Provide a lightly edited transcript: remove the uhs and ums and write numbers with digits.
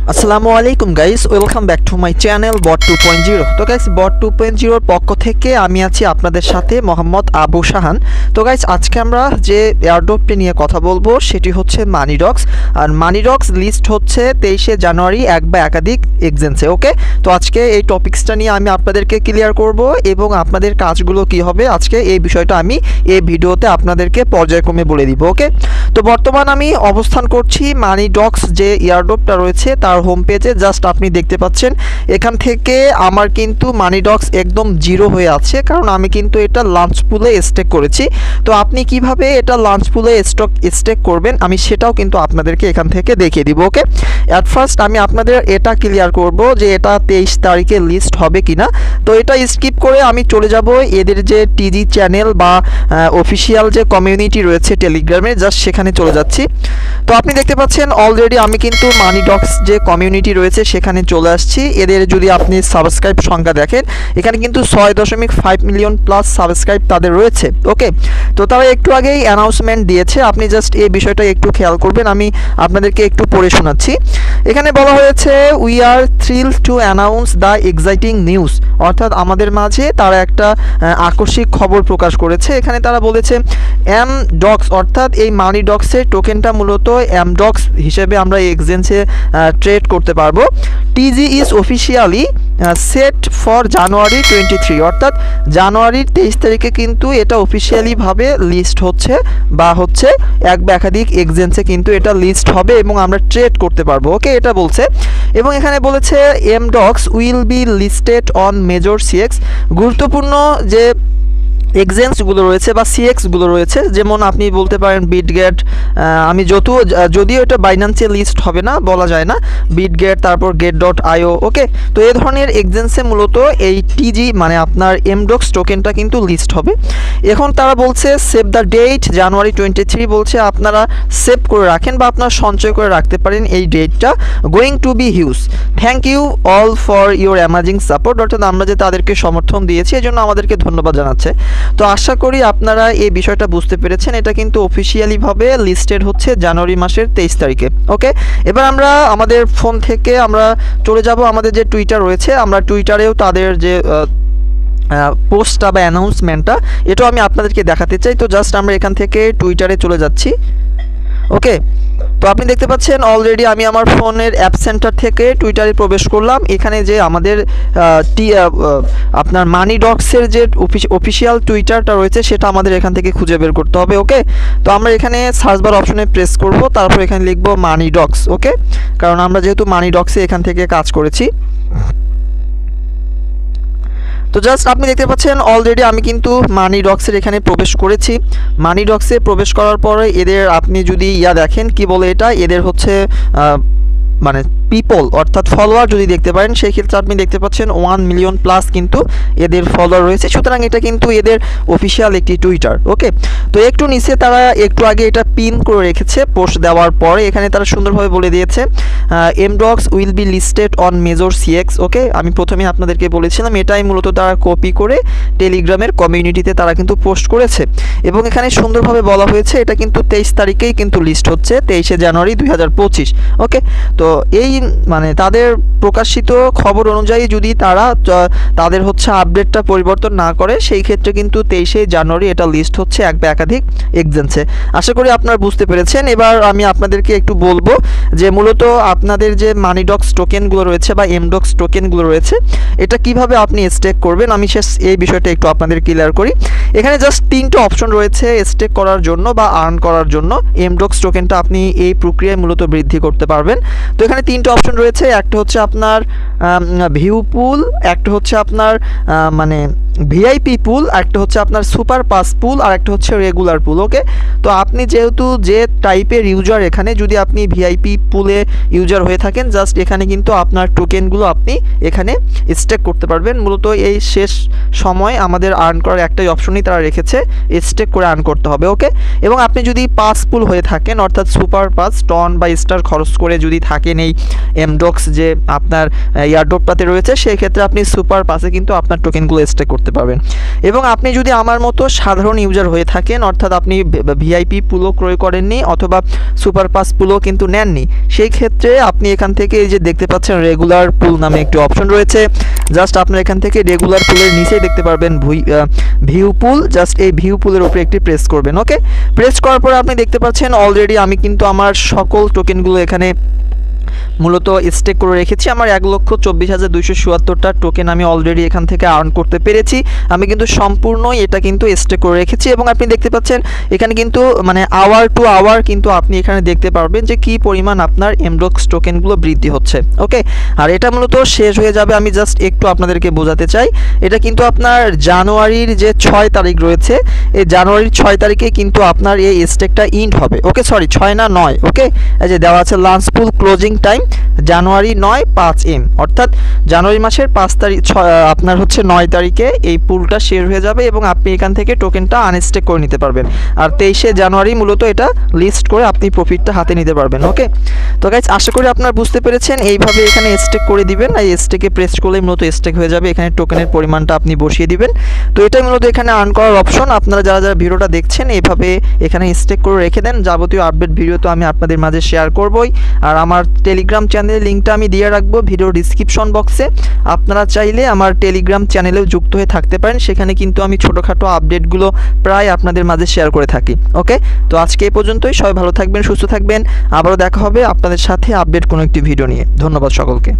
আসসালামু আলাইকুম guys, welcome back to my channel bot 2.0। তো গাইস, বট 2.0 এর পক্ষ থেকে আমি আছি আপনাদের সাথে মোহাম্মদ আবু শাহান। তো গাইস, আজকে আমরা যে এয়ারড্রপটি নিয়ে কথা বলবো সেটি হচ্ছে মানিডক্স। আর মানিডক্স লিস্ট হচ্ছে 23শে জানুয়ারি এক বা একাধিক এক্সচেঞ্জে। ওকে, তো আজকে এই টপিক্সটা নিয়ে আমি আপনাদেরকে ক্লিয়ার করব এবং আপনাদের কাজগুলো কি হবে আজকে এই বিষয়টা আমি এই ভিডিওতে আপনাদেরকে পর্যায়ক্রমে বলে দিব। ওকে, তো বর্তমান আমি অবস্থান করছি মানিডক্স যে এয়ারড্রপটা রয়েছে তার হোম পেজে। জাস্ট আপনি দেখতে পাচ্ছেন এখান থেকে আমার কিন্তু মানিডক্স একদম জিরো হয়ে আছে, কারণ আমি কিন্তু এটা লাঞ্চ পুলে স্টেক করেছি। তো আপনি কিভাবে এটা লাঞ্চ পুলে স্টেক করবেন আমি সেটাও কিন্তু আপনাদেরকে এখান থেকে দেখিয়ে দিব। ওকে, অ্যাট ফার্স্ট আমি আপনাদের এটা ক্লিয়ার করব যে এটা 23 তারিখে লিস্ট হবে কিনা। তো এটা স্কিপ করে আমি চলে যাব এদের যে টিজি চ্যানেল বা অফিসিয়াল যে কমিউনিটি রয়েছে টেলিগ্রামে, জাস্ট সেখানে চলে যাচ্ছি। তো আপনি দেখতে পাচ্ছেন অলরেডি আমি কিন্তু মানিডক্স যে কমিউনিটি রয়েছে সেখানে চলে আসছি। এদের যদি আপনি সাবস্ক্রাইব সংখ্যা দেখেন, এখানে কিন্তু 6.5 মিলিয়ন প্লাস সাবস্ক্রাইব তাদের রয়েছে। ওকে, তো তারা একটু আগেই অ্যানাউন্সমেন্ট দিয়েছে, আপনি জাস্ট এই বিষয়টা একটু খেয়াল করবেন। আমি আপনাদেরকে একটু পড়ে শোনাচ্ছি। এখানে বলা হয়েছে we are thrilled to announce the exciting news, অর্থাৎ আমাদের মাঝে তারা একটা আকস্মিক খবর প্রকাশ করেছে। এখানে তারা বলেছে এমডক্স, অর্থাৎ এই মানিডক্সের টোকেনটা মূলত এমডক্স হিসেবে আমরা এই এক্সচেঞ্জে ট্রেড করতে পারবো। TG is officially set for January 23, অর্থাৎ জানুয়ারির 23 তারিখে কিন্তু এটা অফিসিয়ালিভাবে লিস্ট হচ্ছে বা হচ্ছে এক বা একাধিক এক্সচেঞ্জে কিন্তু এটা লিস্ট হবে এবং আমরা ট্রেড করতে পারবো। ওকে, এটা বলছে। এবং এখানে বলেছে Emdox will be listed on major CX. গুরুত্বপূর্ণ যে এক্সচেঞ্জগুলো রয়েছে বা সিএক্সগুলো রয়েছে, যেমন আপনি বলতে পারেন বিটগেট, আমি যদিও এটা বাইন্যান্সে লিস্ট হবে না বলা যায় না, বিটগেট, তারপর get.io। ওকে, তো এই ধরনের এক্সচেঞ্জে মূলত এই টিজি মানে আপনার এমডক্স টোকেনটা কিন্তু লিস্ট হবে। এখন তারা বলছে সেভ দ্য ডেট জানুয়ারি 23, বলছে আপনারা সেভ করে রাখেন বা আপনারা সঞ্চয় করে রাখতে পারেন এই ডেটটা। Going to be huge, thank you all for your amazing support, অর্থাৎ আমরা যে তাদেরকে সমর্থন দিয়েছি এই জন্য আমাদেরকে ধন্যবাদ জানাচ্ছে। তো আশা করি আপনারা এই বিষয়টা বুঝতে পেরেছেন। এটা কিন্তু অফিসিয়ালিভাবে লিস্টেড হচ্ছে জানুয়ারি মাসের 23 তারিখে। ওকে, এবার আমরা আমাদের ফোন থেকে আমরা চলে যাব আমাদের যে টুইটার রয়েছে, আমরা টুইটারেও তাদের যে পোস্টটা বা অ্যানাউন্সমেন্টটা এটাও আমি আপনাদেরকে দেখাতে চাই। তো জাস্ট আমরা এখান থেকে টুইটারে চলে যাচ্ছি। ওকে, তো আপনি দেখতে পাচ্ছেন অলরেডি আমি আমার ফোনের অ্যাপ সেন্টার থেকে টুইটারে প্রবেশ করলাম। এখানে যে আমাদের আপনার মানিডক্সের যে অফিসিয়াল টুইটারটা রয়েছে সেটা আমাদের এখান থেকে খুঁজে বের করতে হবে। ওকে, তো আমরা এখানে সার্চ বার অপশনে প্রেস করব, তারপর এখানে লিখব মানিডক্স। ওকে, কারণ আমরা যেহেতু মানিডক্সে এখান থেকে কাজ করেছি। তো জাস্ট আপনি দেখতে পাচ্ছেন অলরেডি আমি কিন্তু মানিডক্সের এখানে প্রবেশ করেছি। মানিডক্সে প্রবেশ করার পরে এদের আপনি যদি দেখেন কি বলে এটা, এদের হচ্ছে মানে পিপল অর্থাৎ ফলোয়ার যদি দেখতে পারেন, সেই ক্ষেত্রে আপনি দেখতে পাচ্ছেন 1 মিলিয়ন প্লাস কিন্তু এদের ফলোয়ার রয়েছে। সুতরাং এটা কিন্তু এদের অফিসিয়াল একটি টুইটার। ওকে, তো একটু নিচে তারা একটু আগে এটা পিন করে রেখেছে পোস্ট দেওয়ার পরে। এখানে তারা সুন্দরভাবে বলে দিয়েছে Emdox will be listed on major CX. Okay, আমি প্রথমে আপনাদেরকে বলেছিলাম এটাই মূলত তারা কপি করে টেলিগ্রামের কমিউনিটিতে তারা কিন্তু পোস্ট করেছে এবং এখানে সুন্দরভাবে বলা হয়েছে এটা কিন্তু 23 তারিখেই কিন্তু লিস্ট হচ্ছে, 23শে জানুয়ারি 2025। ওকে, তো এই মানে তাদের প্রকাশিত খবর অনুযায়ী যদি তারা তাদের হচ্ছে আপডেটটা পরিবর্তন না করে, সেই ক্ষেত্রে কিন্তু 23শে জানুয়ারি এটা লিস্ট হচ্ছে এক বা একাধিক এক্সচেঞ্জে। আশা করি আপনারা বুঝতে পেরেছেন। এবার আমি আপনাদেরকে একটু বলবো যে মূলত আপনাদের যে মানিডক্স টোকেনগুলো রয়েছে বা এমডক্স টোকেনগুলো রয়েছে এটা কিভাবে আপনি স্টেক করবেন আমি এই বিষয়টা একটু আপনাদের ক্লিয়ার করি। এখানে জাস্ট 3টা অপশন রয়েছে স্টেক করার জন্য বা আর্ন করার জন্য। এমডক্স টোকেনটা আপনি এই প্রক্রিয়ায় মূলত বৃদ্ধি করতে পারবেন। তো এখানে 3টা অপশন রয়েছে, একটা হচ্ছে আপনার ভিউ পুল, একটা হচ্ছে আপনার মানে ভিআইপি পুল, একটা হচ্ছে আপনার সুপার পাস পুল, আর একটা হচ্ছে রেগুলার পুল। ওকে, তো আপনি যেহেতু যে টাইপের ইউজার, এখানে যদি আপনি ভিআইপি পুলে ইউজার হয়ে থাকেন, জাস্ট এখানে কিন্তু আপনার টোকেনগুলো আপনি এখানে স্টেক করতে পারবেন। মূলত এই শেষ সময় আমাদের আর্ন করার একটাই অপশনই তারা রেখেছে, স্টেক করে আর্ন করতে হবে। ওকে, এবং আপনি যদি পাস পুল হয়ে থাকেন অর্থাৎ সুপার পাস টন বা স্টার খরচ করে যদি থাকেন এই এমডক্স যে আপনার এয়ারড্রপটাতে রয়েছে, সেই ক্ষেত্রে আপনি সুপার পাসে কিন্তু আপনার টোকেনগুলো স্টেক করতে করতে পারবেন। এবং আপনি যদি আমার মতো সাধারণ ইউজার হয়ে থাকেন, অর্থাৎ আপনি ভিআইপি পুলও ক্রয় করেননি অথবা সুপার পাস পুলও কিন্তু নেননি, সেই ক্ষেত্রে আপনি এখান থেকে এই যে দেখতে পাচ্ছেন রেগুলার পুল নামে একটি অপশন রয়েছে। জাস্ট আপনার এখান থেকে রেগুলার পুলের নিচেই দেখতে পারবেন ভিউ পুল, জাস্ট এই ভিউ পুলের উপরে একটি প্রেস করবেন। ওকে, প্রেস করার পর আপনি দেখতে পাচ্ছেন অলরেডি আমি কিন্তু আমার সকল টোকেনগুলো এখানে মূলত স্টেক করে রেখেছি। আমার 1,24,274টা টোকেন আমি অলরেডি এখান থেকে আর্ন করতে পেরেছি। আমি কিন্তু সম্পূর্ণই এটা কিন্তু স্টেক করে রেখেছি এবং আপনি দেখতে পাচ্ছেন এখানে কিন্তু মানে আওয়ার টু আওয়ার কিন্তু আপনি এখানে দেখতে পারবেন যে কী পরিমাণ আপনার এমডক্স টোকেনগুলো বৃদ্ধি হচ্ছে। ওকে, আর এটা মূলত শেষ হয়ে যাবে, আমি জাস্ট একটু আপনাদেরকে বোঝাতে চাই। এটা কিন্তু আপনার জানুয়ারির যে 6 তারিখ রয়েছে, এই জানুয়ারির 6 তারিখে কিন্তু আপনার এই স্টেকটা ইন্ড হবে। ওকে, সরি 6 না 9। ওকে, এই যে দেওয়া আছে লাঞ্চ পুল ক্লোজিং টাইম জানুয়ারি 9 5 অর্থাৎ জানুয়ারি মাসের 5 তারিখ আপনার হচ্ছে 9 তারিখে এই পুলটা শেয়ার হয়ে যাবে এবং আপনি এখান থেকে টোকেনটা আনস্টেক করে নিতে পারবেন। আর 23শে জানুয়ারি মূলত এটা লিস্ট করে আপনি প্রফিটটা হাতে নিতে পারবেন। ওকে, তো গাইজ আশা করি আপনারা বুঝতে পেরেছেন। এইভাবে এখানে স্টেক করে দিবেন, এই স্টেকে প্রেস করলেই মূলত স্টেক হয়ে যাবে। এখানে টোকেনের পরিমাণটা আপনি বসিয়ে দিবেন। তো এটাই মূলত এখানে আর্ন করার অপশন। আপনারা যারা যারা ভিডিওটা দেখছেন এইভাবে এখানে স্টেক করে রেখে দেন। যাবতীয় আপডেট ভিডিও তো আমি আপনাদের মাঝে শেয়ার করবই। আর আমার টেলিগ্রাম চ্যানেলের লিঙ্কটা আমি দিয়ে রাখবো ভিডিও ডিসক্রিপশন বক্সে। আপনারা চাইলে আমার টেলিগ্রাম চ্যানেলেও যুক্ত হয়ে থাকতে পারেন, সেখানে কিন্তু আমি ছোটোখাটো আপডেটগুলো প্রায় আপনাদের মাঝে শেয়ার করে থাকি। ওকে, তো আজকে এই পর্যন্তই। সবাই ভালো থাকবেন, সুস্থ থাকবেন। আবারও দেখা হবে আপনাদের সাথে আপডেট কোনো একটি ভিডিও নিয়ে। ধন্যবাদ সকলকে।